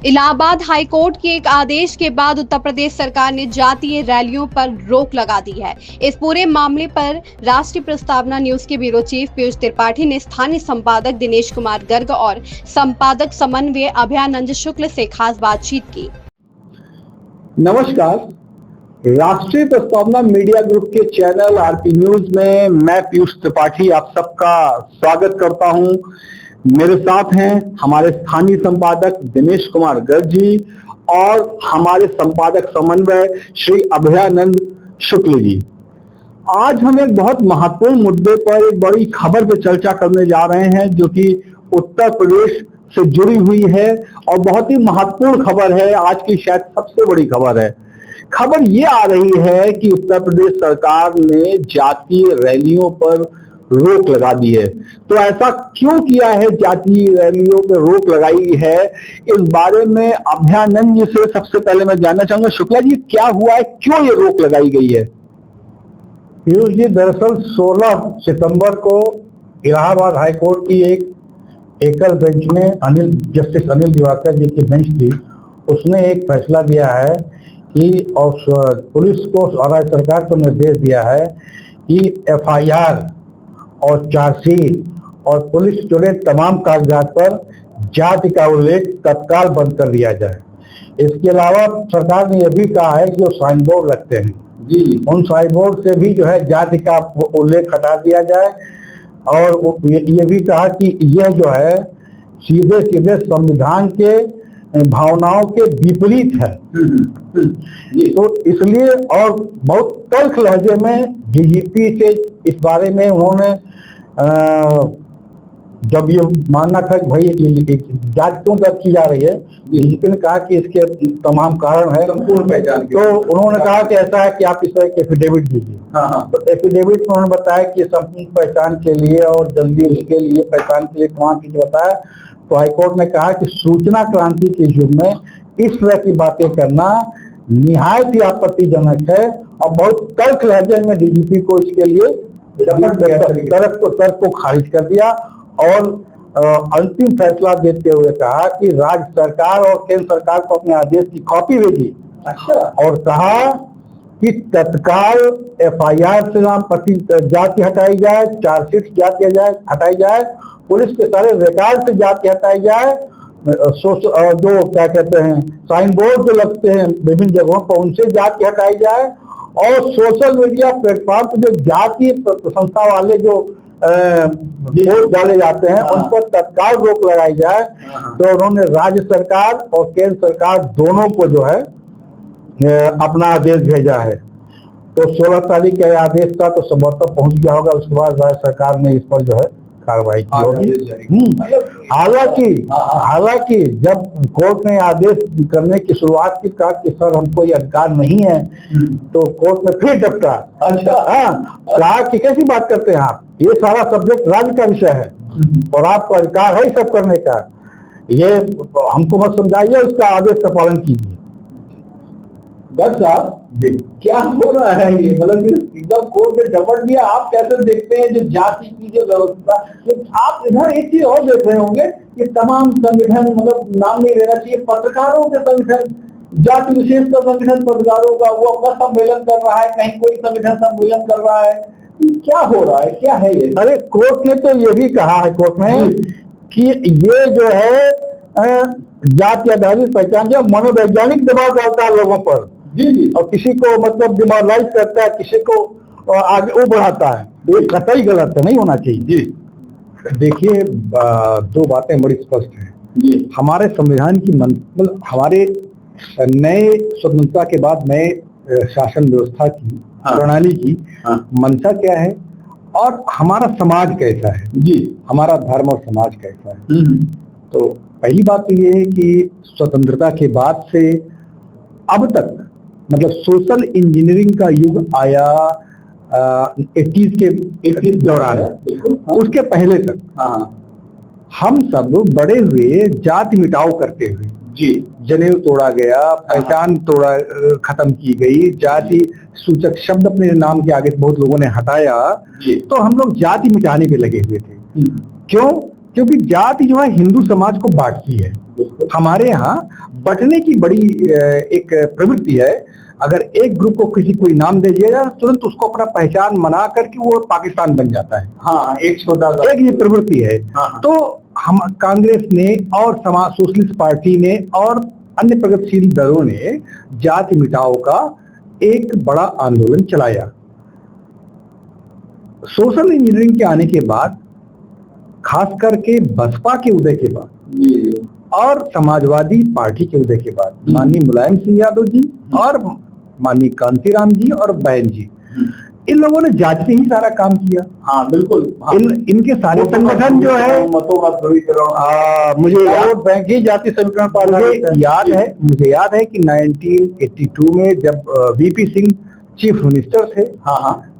Allahabad high court के एक आदेश के बाद उत्तर प्रदेश सरकार ने जातीय रैलियों पर रोक लगा दी है। इस पूरे मामले पर राष्ट्रीय प्रस्तावना न्यूज के ब्यूरो चीफ पीयूष त्रिपाठी ने स्थानीय संपादक दिनेश कुमार गर्ग और संपादक समन्वय अभयानंद शुक्ल से खास बातचीत की। नमस्कार, राष्ट्रीय प्रस्तावना मीडिया ग्रुप के चैनल आरपी न्यूज में मैं पीयूष त्रिपाठी आप सबका स्वागत करता हूं। मेरे साथ हैं हमारे स्थानीय संपादक दिनेश कुमार गर्ग जी और हमारे संपादक समन्वय श्री अभयानंद शुक्ल जी। आज हम एक बहुत महत्वपूर्ण मुद्दे पर एक बड़ी खबर पर चर्चा करने जा रहे हैं जो कि उत्तर प्रदेश से जुड़ी हुई है और बहुत ही महत्वपूर्ण खबर है। आज की शायद सबसे बड़ी खबर है। खबर ये आ रही है कि उत्तर प्रदेश सरकार ने जातीय रैलियों पर रोक लगा दी है। तो ऐसा क्यों किया है, जातीय रैलियों पर रोक लगाई है, इस बारे में अभयानंद जी से सबसे पहले मैं जानना चाहूंगा। शुक्ला जी, क्या हुआ है, क्यों ये रोक लगाई गई है? पीयूष जी, दरअसल 16 सितंबर को इलाहाबाद हाईकोर्ट की एक एकल बेंच में जस्टिस अनिल दिवाकर जी की बेंच थी। उसने एक फैसला दिया है कि और पुलिस को और राज्य सरकार को निर्देश दिया है कि एफआईआर और चार्जशीट और पुलिस जुड़े तमाम कागजात पर जाति का उल्लेख तत्काल बंद कर दिया जाए। इसके अलावा सरकार ने यह भी कहा है कि जो साइन बोर्ड रखते हैं जी, उन साइन बोर्ड से भी जो है जाति का उल्लेख हटा दिया जाए। और ये भी कहा कि यह जो है सीधे सीधे संविधान के भावनाओं के विपरीत है। तो इसलिए और बहुत तल्ख लहजे में डीजीपी से इस बारे में उन्होंने जब ये मानना था कि भाई जांच क्यों दर्ज की जा रही है, डीजीपी ने कहा कि इसके तमाम कारण है संपूर्ण पहचान। तो उन्होंने कहा कि ऐसा है कि आप इस तरह के एफिडेविट दीजिए। तो एफिडेविट में उन्होंने बताया कि संपूर्ण पहचान के लिए और जल्दी उसके लिए पहचान के लिए कौन चीज बताया। तो हाईकोर्ट ने कहा कि सूचना क्रांति के युग में इस तरह की बातें करना निहायत ही आपत्तिजनक है और बहुत तल्ख लहजे में डीजीपी को इसके लिए तर्क को खारिज कर दिया और अंतिम फैसला देते हुए कहा कि राज्य सरकार और केंद्र सरकार को अपने आदेश की कॉपी भेजी। और कहा कि तत्काल एफआईआर से नाम पति जाति हटाई जाए, चार्जशीट जाति हटाई जाए, पुलिस के सारे रिकॉर्ड से जाति हटाई जाए, जो क्या कहते हैं साइन बोर्ड जो लगते हैं विभिन्न जगहों पर उनसे जाति हटाई जाए और सोशल मीडिया प्लेटफॉर्म पर जो जाति प्रशंसा वाले जो वोट डाले जाते हैं उन पर तत्काल रोक लगाई जाए। तो उन्होंने राज्य सरकार और केंद्र सरकार दोनों को जो है अपना आदेश भेजा है। तो 16 तारीख का आदेश था तो संभवतः पहुंच गया होगा। उसके बाद राज्य सरकार ने इस पर जो है कार्रवाई की होगी। हालांकि जब कोर्ट ने आदेश करने की शुरुआत की, कहा कि सर हमको ये अधिकार नहीं है, तो कोर्ट ने फिर डपटा। कहा कि कैसी बात करते हैं आप, ये सारा सब्जेक्ट राज्य का विषय है और आपको अधिकार है सब करने का, ये हमको मत समझाइए, उसका आदेश का पालन कीजिए। गर्ग साहब, क्या हो रहा है ये? मतलब एकदम कोर्ट ने झपट दिया। आप कैसे देखते हैं जो जाति की जो व्यवस्था, आप इधर एक चीज और देख रहे होंगे कि तमाम संगठन, मतलब नाम नहीं लेना चाहिए, पत्रकारों के संगठन, जाति विशेष का संगठन पत्रकारों का, वो अपना सम्मेलन कर रहा है, कहीं कोई संगठन सम्मेलन कर रहा है। क्या हो रहा है, क्या है ये? अरे कोर्ट ने तो ये भी कहा है कोर्ट में कि ये जो है जाति आधारित पहचान जो मनोवैज्ञानिक दबाव डालता है लोगों पर जी, और किसी को मतलब डिमोरलाइज करता है, किसी को आगे वो बढ़ाता है। ये कतई गलत है, नहीं होना चाहिए जी। देखिए, दो बातें बड़ी स्पष्ट हैं जी। हमारे संविधान की मतलब हमारे नए स्वतंत्रता के बाद नए शासन व्यवस्था की प्रणाली की मंशा क्या है और हमारा समाज कैसा है जी, हमारा धर्म और समाज कैसा है। तो पहली बात तो ये है कि स्वतंत्रता के बाद से अब तक मतलब सोशल इंजीनियरिंग का युग आया 80s दौरान, उसके पहले तक हम सब बड़े हुए जाति मिटाव करते हुए जी, जनेऊ तोड़ा गया, पहचान खत्म की गई, जाति सूचक शब्द अपने नाम के आगे बहुत लोगों ने हटाया। तो हम लोग जाति मिटाने पे लगे हुए थे। क्यों? क्योंकि जाति जो है हिंदू समाज को बांटती है। हमारे यहाँ बंटने की बड़ी एक प्रवृत्ति है। अगर एक ग्रुप को किसी कोई नाम दे दिया जाए तुरंत उसको अपना पहचान बना करके वो पाकिस्तान बन जाता है। हाँ, एक छोटा एक ये प्रवृत्ति है। तो हम कांग्रेस ने और समाज सोशलिस्ट पार्टी ने और अन्य प्रगतिशील दलों ने जाति मिटाओ का एक बड़ा आंदोलन चलाया। सोशल इंजीनियरिंग के आने के बाद, खास करके बसपा के उदय के बाद और समाजवादी पार्टी के उदय के बाद, माननीय मुलायम सिंह यादव जी और माननीय कांतीराम जी और बहन जी, इन लोगों ने जाति पे ही सारा काम किया। हाँ बिल्कुल। इनके सारे संगठन जो है मुझे बैंक ही जाति समीकरण मुझे याद है कि 1982 में जब वीपी सिंह चीफ मिनिस्टर थे,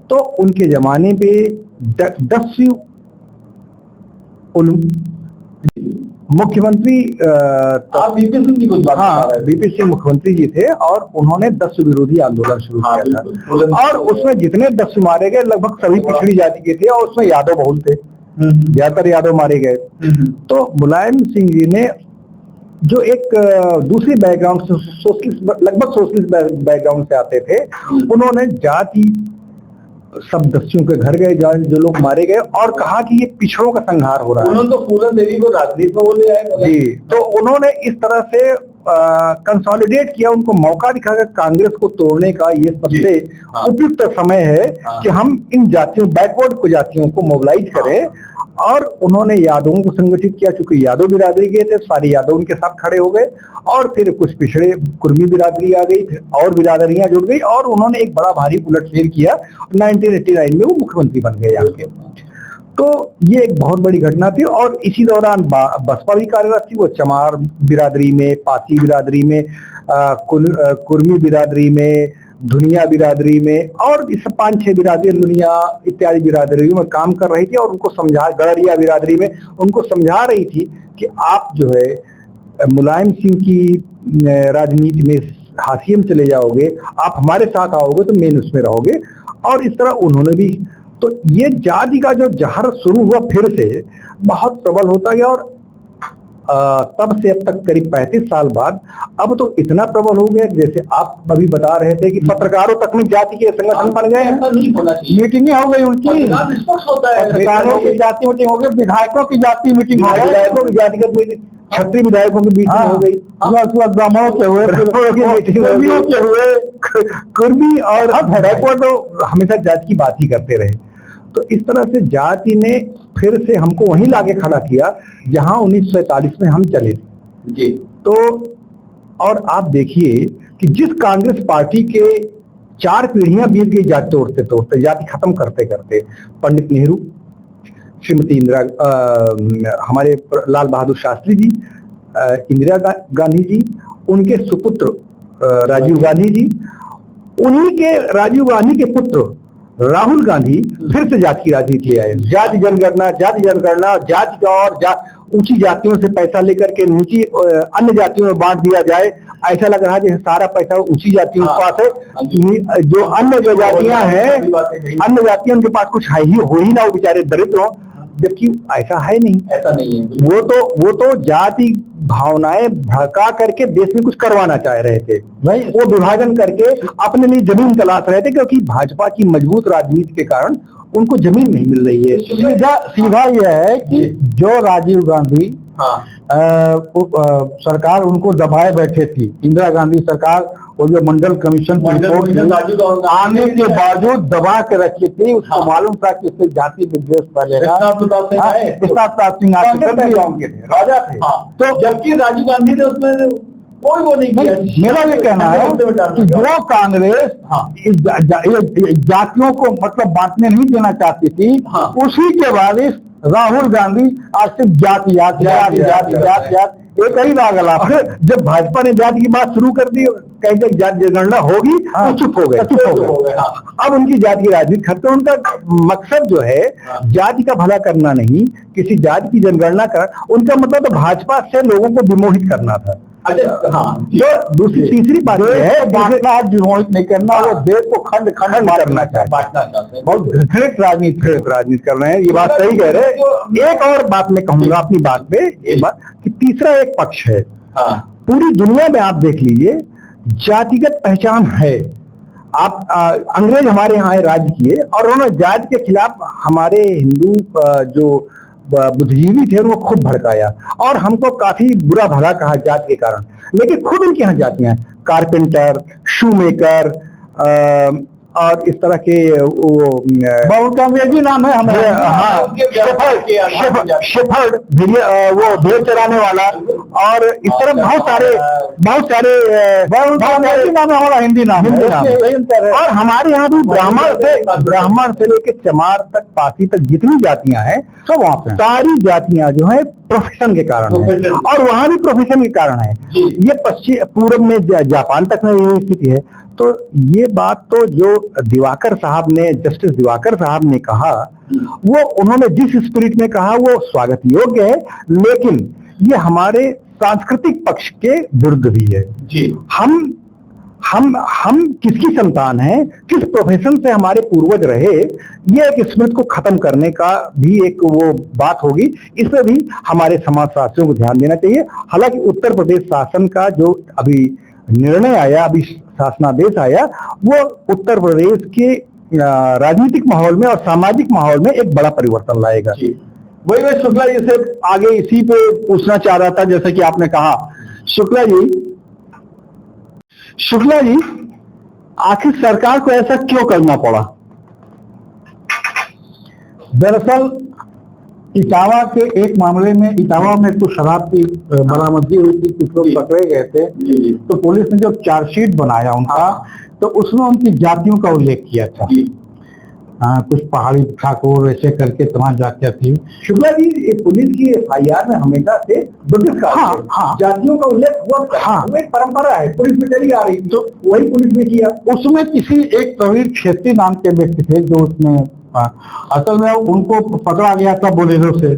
तो उनके जमाने पे 10वीं मुख्यमंत्री वीपी सिंह की कुछ बात हाँ वीपी सिंह मुख्यमंत्री जी थे और उन्होंने 10 विरोधी आंदोलन शुरू किया था। और उसमें जितने 10 मारे गए लगभग सभी पिछड़ी जाति के थे और उसमें यादव बहुल थे, ज्यादातर यादव मारे गए। तो मुलायम सिंह जी ने जो एक दूसरी बैकग्राउंड से लगभग सोशलिस्ट बैकग्राउंड से आते थे, उन्होंने जाति सब दस्युओं के घर गए जो लोग मारे गए और कहा कि ये पिछड़ों का संहार हो रहा है। उन्होंने तो फूलन देवी को राजनीति में बोले आए जी। तो उन्होंने इस तरह से कंसोलिडेट किया, उनको मौका दिखा कि कांग्रेस को तोड़ने का ये सबसे उपयुक्त समय है कि हम इन जातियों बैकवर्ड जातियों को मोबिलाइज करें। और उन्होंने यादवों को संगठित किया, चूंकि यादव बिरादरी गए थे, सारे यादव उनके साथ खड़े हो गए और फिर कुछ पिछड़े कुर्मी बिरादरी आ गई, फिर और बिरादरियां जुड़ गई और उन्होंने एक बड़ा भारी उलटफेर किया। 1989 में वो मुख्यमंत्री बन गए यहाँ के। तो ये एक बहुत बड़ी घटना थी। और इसी दौरान बसपा भी कार्यरत थी, वो चमार बिरादरी में, पासी बिरादरी में, कुर्मी बिरादरी में, दुनिया बिरादरी में और इस 5-6 बिरादरी, दुनिया इत्यादि बिरादरियों में काम कर रही थी और उनको समझा, गड़रिया बिरादरी में उनको समझा रही थी कि आप जो है मुलायम सिंह की राजनीति में हाशिए में चले जाओगे, आप हमारे साथ आओगे तो मेन उसमें रहोगे। और इस तरह उन्होंने भी, तो ये जाति का जो जहर शुरू हुआ फिर से बहुत प्रबल होता गया और तब से अब तक करीब 35 साल बाद अब तो इतना प्रबल हो गया, जैसे आप अभी बता रहे थे कि पत्रकारों तक में जाति के संगठन बन गए। मीटिंगें हो गई उनकी, पत्रकारों की जाति मीटिंग हो गई, विधायकों की जाति मीटिंग हो गई, विधायकों की जाति का छत्री विधायकों के बीच में हो गई, ब्राह्मणों के हुए, कुर्मी और बैकवर्ड तो हमेशा जाति की बात ही करते रहे। तो इस तरह से जाति ने फिर से हमको वहीं लाके खड़ा किया जहां 1947 में हम चले थे जी। तो और आप देखिए कि जिस कांग्रेस पार्टी के 4 पीढ़ियां बीत गई जाति तोड़ते तोड़ते, जाति खत्म करते करते, पंडित नेहरू, श्रीमती इंदिरा, हमारे लाल बहादुर शास्त्री जी, इंदिरा गांधी जी, उनके सुपुत्र राजीव गांधी जी, उन्हीं के राजीव गांधी के पुत्र राहुल गांधी फिर से जाति की राजनीति ले आए। जाति जनगणना, जाति का और ऊंची जातियों से पैसा लेकर के नीची अन्य जातियों में बांट दिया जाए। ऐसा लग रहा है जैसे सारा पैसा ऊंची जातियों के पास है, जो अन्य जो जातियां हैं, अन्य जातियों के पास कुछ है ही हो ही ना, वो बेचारे दरिद्र हो, जबकि ऐसा है नहीं। ऐसा नहीं है। वो तो जाति भावनाएं भड़का करके देश में कुछ करवाना चाह रहे थे भाई, वो विभाजन करके अपने लिए जमीन तलाश रहे थे, क्योंकि भाजपा की मजबूत राजनीति के कारण उनको जमीन नहीं मिल रही है। सीधा यह है कि जो राजीव गांधी सरकार उनको दबाए बैठे थी, इंदिरा गांधी सरकार, वो जो मंडल कमीशन की रिपोर्ट आने के बावजूद दबा के रखी थी, उसको मालूम था कि उससे जाति विद्वेष फैलेगा। राजा थे, तो जबकि राजीव गांधी ने उसमें कोई वो नहीं किया। मेरा ये कहना है कि जो कांग्रेस जातियों को मतलब बांटने नहीं देना चाहती थी, उसी के बारिश राहुल गांधी आज सिर्फ जाति एक ही रागला। जब भाजपा ने जाति की बात शुरू कर दी, कहीं जाति जनगणना होगी तो चुप हो गए। अब उनकी जाति की राजनीति खत्म। उनका मकसद जो है जाति का भला करना नहीं, किसी जाति की जनगणना करना। उनका मतलब तो भाजपा से लोगों को विमोहित करना था। अच्छा हाँ, जो दूसरी तीसरी बात यह है बांटना डिवाइड नहीं करना, वो देश को खंड खंड करना चाहते बांटना चाहते हैं। बहुत घृणित राजनीति कर रहे हैं। ये बात सही कह रहे हैं। एक और बात मैं कहूंगा अपनी बात पे, एक बात कि तीसरा एक पक्ष है। हाँ पूरी दुनिया में आप देख लीजिए, जातिगत पहचान है। आप अंग्रेज हमारे यहाँ राज्य किए और उन्होंने जाति के खिलाफ हमारे हिंदू जो बुद्धिजीवी थे उनको खूब भड़काया और हमको काफी बुरा भला कहा जाति के कारण। लेकिन खुद उनके यहाँ जातियां हैं, कारपेंटर, शूमेकर और इस तरह के वो बहुत अंग्रेजी नाम है हमारे। हाँ, शेफर्ड वो भेड़ चराने वाला, और इस तरह बहुत सारे नाम है, हमारा हिंदी नाम है। और हमारे यहाँ भी ब्राह्मण से लेकर चमार तक, पासी तक जितनी जातियां हैं सब वहाँ पे, सारी जातियां जो है प्रोफेशन के कारण है, और वहाँ भी प्रोफेशन के कारण है। ये पश्चिम पूर्व में जापान तक में यही स्थिति है। तो ये बात तो जो दिवाकर साहब ने, जस्टिस दिवाकर साहब ने कहा, वो उन्होंने जिस स्पिरिट में कहा वो स्वागत योग्य है, लेकिन ये हमारे सांस्कृतिक पक्ष के विरुद्ध भी है। जी, हम किसकी संतान हैं, किस प्रोफेशन से हमारे पूर्वज रहे, ये एक स्मृति को खत्म करने का भी एक वो बात होगी। इसमें भी हमारे समाजशास्त्रियों को ध्यान देना चाहिए। हालांकि उत्तर प्रदेश शासन का जो अभी निर्णय आया, अभी शासनादेश आया, वो उत्तर प्रदेश के राजनीतिक माहौल में और सामाजिक माहौल में एक बड़ा परिवर्तन लाएगा। वही मैं शुक्ला जी से आगे इसी पे पूछना चाह रहा था, जैसे कि आपने कहा। शुक्ला जी आखिर सरकार को ऐसा क्यों करना पड़ा? दरअसल इटावा के एक मामले में, इटावा में कुछ शराब की बरामदगी हुई थी, कुछ लोग पकड़े गए थे, तो पुलिस ने जो चार्जशीट बनाया उनका, तो उसमें उनकी जातियों का उल्लेख किया था। कुछ पहाड़ी ठाकुर ऐसे करके तमाम जातियां थी। शुक्ला जी, पुलिस की FIR में हमेशा से जातियों का उल्लेख हुआ। हाँ, वो एक परंपरा है, पुलिस में चली आ रही, तो वही पुलिस ने किया। उसमें किसी एक प्रवीण क्षेत्री नाम के व्यक्ति थे जो उसमें असल में उनको पकड़ा गया था बोलेरो से।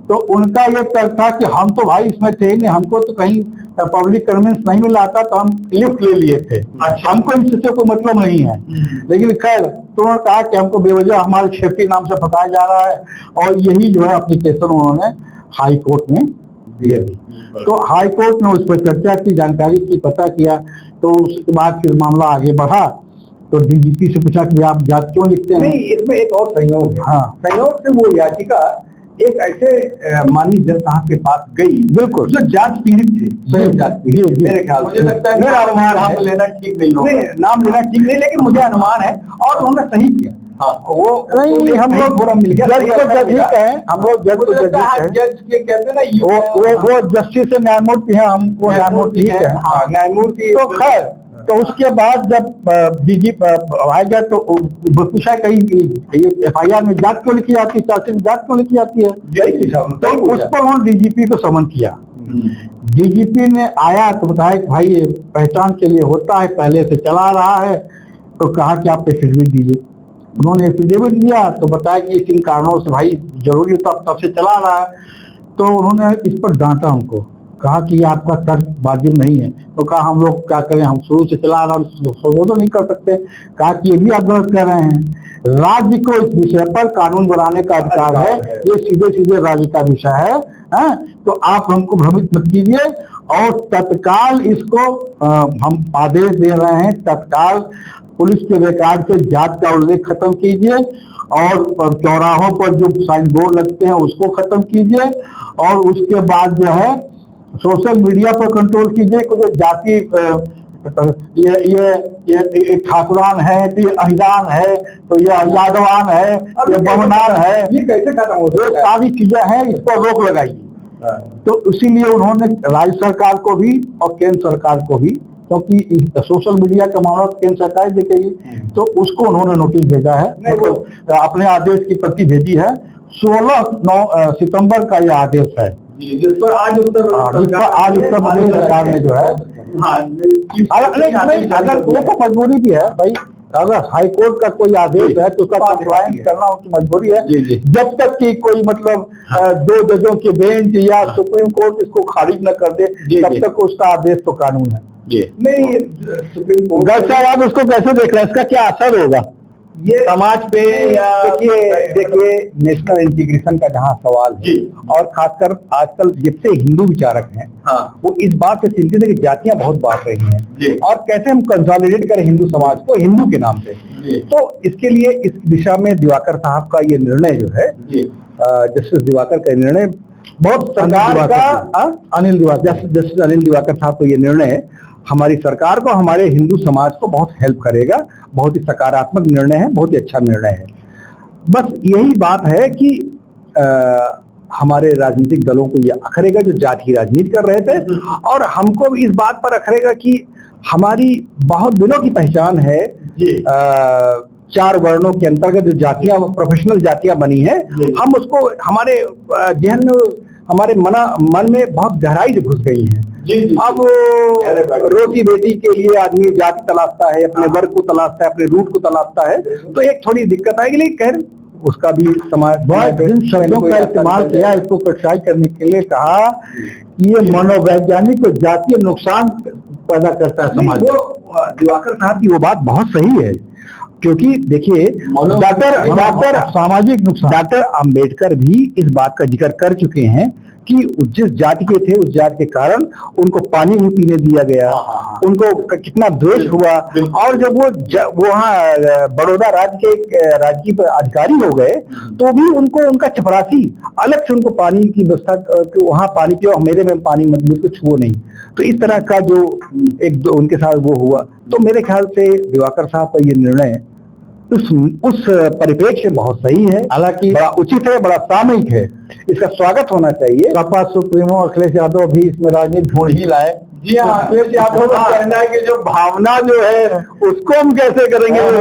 तो उनका ये तर्क था कि हम तो भाई इसमें थे नहीं, हमको तो कहीं पब्लिक कन्वेंस नहीं मिला था, तो हम लिफ्ट ले लिए थे। अच्छा। हमको इससे कोई मतलब नहीं है। लेकिन खैर, तो उन्होंने कहा कि हमको बेवजह हमारे क्षेत्रीय नाम से फंसाया जा रहा है, और यही जो है एप्लीकेशन उन्होंने हाई कोर्ट में दिया। तो हाई कोर्ट ने उस पर चर्चा की, जानकारी की, पता किया। तो उसके बाद फिर मामला आगे बढ़ा, तो DGP से पूछा कि आप जाति क्यों लिखते हैं? नहीं, इसमें एक और संयोग है। हाँ, संयोग से वो याचिका एक ऐसे मानी जज साहब के पास गई, बिल्कुल, जो जात पीड़ित थे, स्वयं जात पीड़ित। मेरे ख्याल से, मुझे लगता है मेरा अनुमान नाम लेना ठीक नहीं होगा, नाम लेना ठीक नहीं, लेकिन मुझे अनुमान है, और उन्होंने सही किया। हाँ, वो नहीं, हम लोग पूरा मिल गया, जज को जज ही कहें, हम लोग जज को जज ही जज के कहते हैं ना, वो जस्टिस से न्यायमूर्ति है, हम वो न्यायमूर्ति है। हाँ, न्यायमूर्ति। तो खैर, तो उसके बाद जब DGP आएगा तो पूछा कहीं FIR में जात क्यों लिखी जाती है, चार्जशीट में जात क्यों लिखी जाती है? तो उस पर उन्होंने DGP को समन किया। DGP ने आया तो बताया कि भाई ये पहचान के लिए होता है, पहले से चला रहा है। तो कहा कि आप एफिडेविट दीजिए। उन्होंने एफिडेविट दिया तो बताया कि इन कारणों से भाई जरूरी था, तब से चला रहा है। तो उन्होंने इस पर डांटा उनको, कहा कि आपका तर्क वाजिब नहीं है। तो कहा हम लोग क्या करें, हम शुरू से चला रहा, संशोधन नहीं कर सकते। कहा कि ये भी आप गलत कर रहे हैं, राज्य को इस विषय पर कानून बनाने का अधिकार है, ये सीधे सीधे राज्य का विषय है। तो आप हमको भ्रमित मत कीजिए, और तत्काल इसको हम आदेश दे रहे हैं, तत्काल पुलिस के रिकॉर्ड से जात का उल्लेख खत्म कीजिए, और चौराहों पर जो साइन बोर्ड लगते हैं उसको खत्म कीजिए, और उसके बाद जो है सोशल मीडिया पर कंट्रोल कीजिए। क्योंकि जाति ये ठाकुरान है, तो ये अहिरान है, तो ये यादवान है, ये बमनान है, ये कैसे खत्म हो ये सारी चीजें हैं, इस पर रोक लगाइए। तो इसीलिए उन्होंने राज्य सरकार को भी और केंद्र सरकार को भी, क्योंकि सोशल मीडिया का मामला केंद्र सरकार देखेगी, तो उसको उन्होंने नोटिस भेजा है, अपने आदेश की प्रति भेजी है। 16 सितंबर का यह आदेश है, जिस पर आज उत्तर प्रदेश सरकार ने जो है, अगर वो तो मजबूरी भी है भाई, अगर हाईकोर्ट का कोई आदेश है तो उसका कंप्लायंस करना उनकी मजबूरी है। जब तक कि कोई मतलब 2 जजों की बेंच या सुप्रीम कोर्ट इसको खारिज न कर दे, तब तक उसका आदेश तो कानून है। नहीं, सुप्रीम कोर्ट आप उसको कैसे देख रहे हैं, इसका क्या असर होगा ये समाज पे? या देखिए नेशनल इंटीग्रेशन का जहाँ सवाल है, और खासकर आजकल जितने हिंदू विचारक हैं, वो इस बात से चिंतित है कि जातियां बहुत बांट रही हैं और कैसे हम कंसोलिडेट करें हिंदू समाज को हिंदू के नाम पे। तो इसके लिए इस दिशा में दिवाकर साहब का ये निर्णय जो है, जस्टिस दिवाकर का निर्णय बहुत सरकार का, जस्टिस अनिल दिवाकर साहब का ये निर्णय हमारी सरकार को, हमारे हिंदू समाज को बहुत हेल्प करेगा। बहुत ही सकारात्मक निर्णय है, बहुत ही अच्छा निर्णय है। बस यही बात है कि हमारे राजनीतिक दलों को ये अखरेगा जो जाति राजनीति कर रहे थे, और हमको भी इस बात पर अखरेगा कि हमारी बहुत दिनों की पहचान है 4 वर्णों के अंतर्गत जो जातियां, प्रोफेशनल जातियां बनी है, हम उसको हमारे जहन में, हमारे मन में बहुत गहराई से घुस गई है। अब रोटी बेटी के लिए आदमी जाति तलाशता है, अपने वर्ग को तलाशता है, अपने रूट को तलाशता है, तो एक थोड़ी दिक्कत आएगी। लेकिन खैर उसका भी समाज जिन शब्दों का इस्तेमाल किया, इसको प्रोत्साहित करने के लिए कहा कि ये मनोवैज्ञानिक और जातीय नुकसान पैदा करता है समाज। दिवाकर साहब की वो बात बहुत सही है, क्योंकि देखिए डॉक्टर सामाजिक नुकसान, डॉक्टर अंबेडकर भी इस बात का जिक्र कर चुके हैं कि जिस जाति के थे उस जाति के कारण उनको पानी नहीं पीने दिया गया, उनको कितना द्वेष हुआ। और जब वो वहाँ बड़ौदा राज्य के राज्य अधिकारी हो गए, तो भी उनको उनका चपरासी अलग से उनको पानी की व्यवस्था, वहाँ पानी पियो, मेरे में पानी मत मुझको छुओ नहीं। तो इस तरह का जो एक उनके साथ वो हुआ, तो मेरे ख्याल से दिवाकर साहब का ये निर्णय उस परिप्रेक्ष्य से बहुत सही है, हालांकि बड़ा उचित है, बड़ा सामयिक है, इसका स्वागत होना चाहिए। सपा सुप्रीमो अखिलेश यादव भी इसमें राजनीति ढूंढ ही लाए। जी हाँ, अखिलेश यादव का कहना है कि जो भावना जो है उसको हम कैसे करेंगे, जो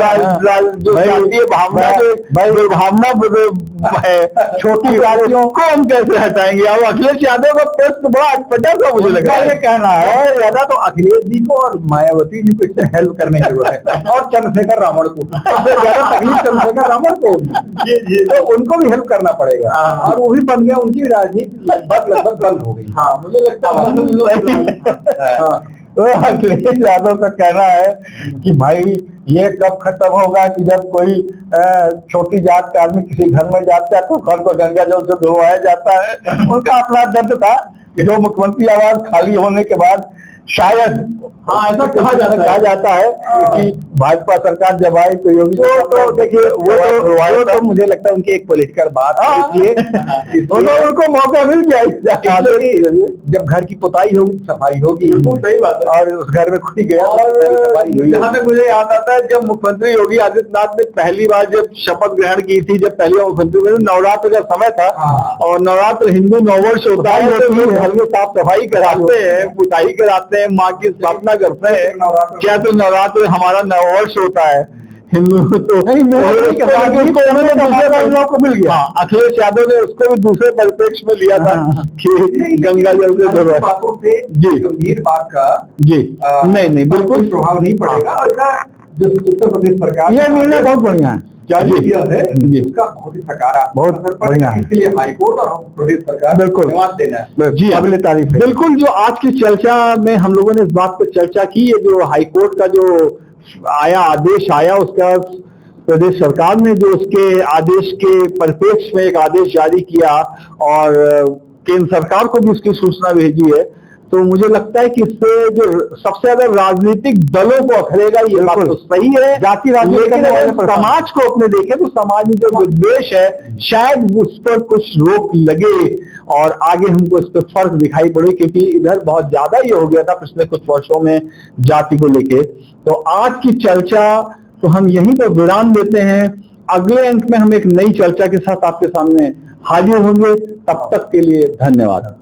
जातीय भावना, जो भावना है छोटी जातियों को हम कैसे हटाएंगे। अब अखिलेश यादव का प्रश्न बड़ा अटपटा सा मुझे लग रहा है। कहना है ज्यादा तो अखिलेश जी को और मायावती जी को इससे हेल्प करने की जरूरत है, और चंद्रशेखर रावण को, सबसे ज्यादा तकलीफ चंद्रशेखर रावण को, तो उनको भी हेल्प करना पड़ेगा। और वो भी बन गया, उनकी राजनीति लगभग बंद हो गई। हाँ, मुझे लगता है तो अखिलेश यादव का कहना है कि भाई ये कब खत्म होगा कि जब कोई छोटी जात का आदमी किसी घर में जाता है तो घर को गंगा जल से धोवाया जाता है। उनका अपना दर्द था जो मुख्यमंत्री आवास खाली होने के बाद शायद, हाँ ऐसा कहा जाता है कि भाजपा सरकार जब आई तो योगी, तो देखिए वो तो मुझे लगता है उनकी एक पॉलिटिकल बात है, इसलिए उनको मौका मिल गया। जब घर की पुताई होगी, सफाई होगी, सही बात है, और उस घर में खुद गया। और जहाँ तक मुझे याद आता है, जब मुख्यमंत्री योगी आदित्यनाथ ने पहली बार जब शपथ ग्रहण की थी, जब पहली बार मुख्यमंत्री, नवरात्र का समय था, और नवरात्र हिंदू नववर्ष होता है, तो घर में साफ सफाई कराते हैं, पुताई कराते हैं, माँ की स्थापना करते हैं। क्या तो नवरात्र हमारा नववर्ष होता है हिंदू, तो को मिल गया। अखिलेश यादव ने उसको भी दूसरे परिप्रेक्ष्य में लिया था कि गंगा जल से बातों से जी गंभीर बात का जी नहीं बिल्कुल प्रभाव नहीं पड़ेगा। जो उत्तर प्रदेश सरकार, यह निर्णय बहुत बढ़िया है, क्या किया है इसका बहुत ही सकारात्मक, बहुत बढ़िया है। इसलिए हाईकोर्ट और प्रदेश सरकार बिल्कुल धन्यवाद देना है जी, अगले तारीफ है। बिल्कुल, जो आज की चर्चा में हम लोगों ने इस बात पर चर्चा की है, जो हाईकोर्ट का जो आदेश आया, उसका प्रदेश सरकार ने जो उसके आदेश के परिप्रेक्ष्य में एक आदेश जारी किया और केंद्र सरकार को भी उसकी सूचना भेजी है, तो मुझे लगता है कि इससे जो सबसे ज्यादा राजनीतिक दलों को अखरेगा, ये बात तो सही है। जाति राजनीति समाज को अपने देखें तो समाज में जो विद्वेष है, शायद उस पर कुछ रोक लगे और आगे हमको इस पर फर्क दिखाई पड़े, क्योंकि इधर बहुत ज्यादा ये हो गया था पिछले कुछ वर्षों में जाति को लेके। तो आज की चर्चा तो हम यहीं पर विराम देते हैं। अगले अंक में हम एक नई चर्चा के साथ आपके सामने हाजिर होंगे। तब तक के लिए धन्यवाद।